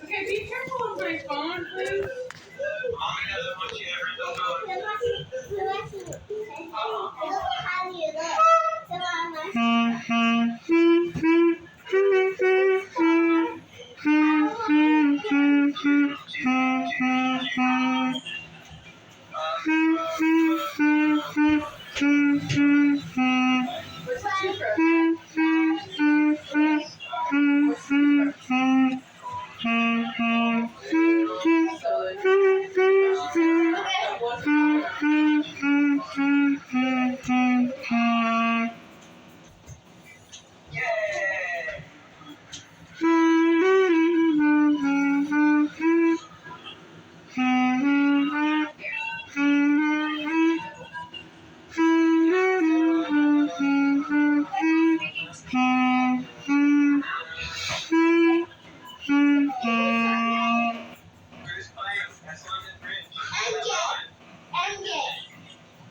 Okay, be careful with my phone, please. What's the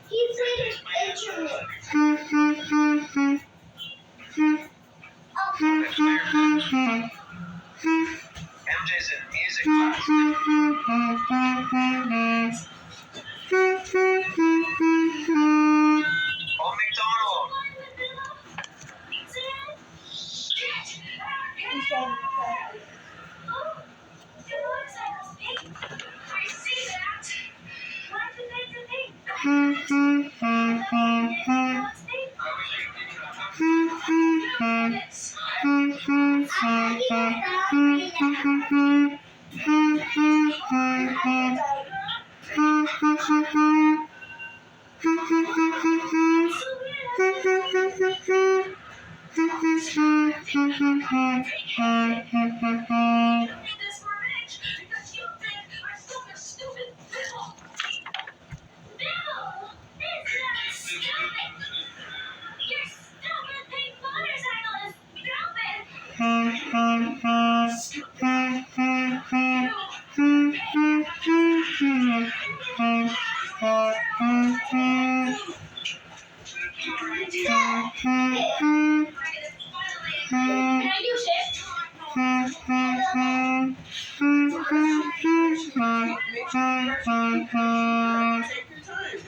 He played an instrument. MJ's in music class. Old McDonald. Can I do shit?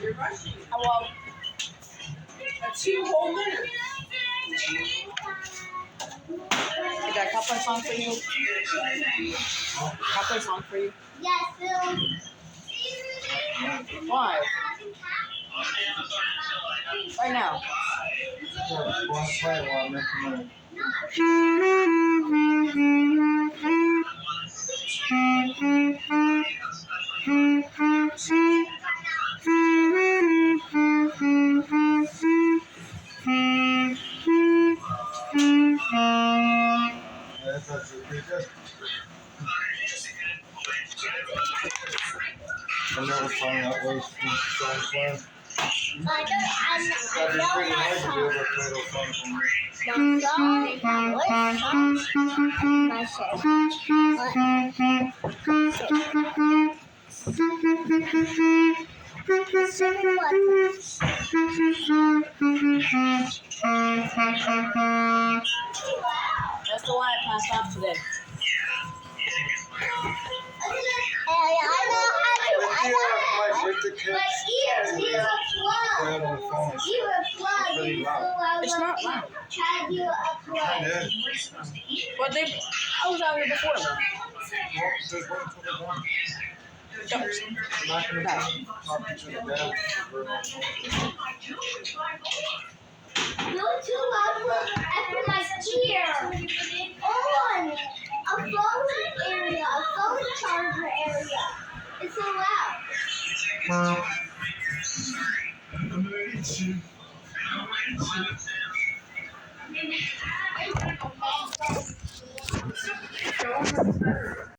You're rushing. Well, 2 whole minutes. I got a couple of songs for you. Couple of songs for you. Yes, Phil. Why? Right now. I never saw that way from song playing. That'd be pretty hard to be able to play those songs from That's the one I passed out today. It's not loud. But I was out here before them. You're too loud for my ear. On a phone area, a phone charger area. It's so loud.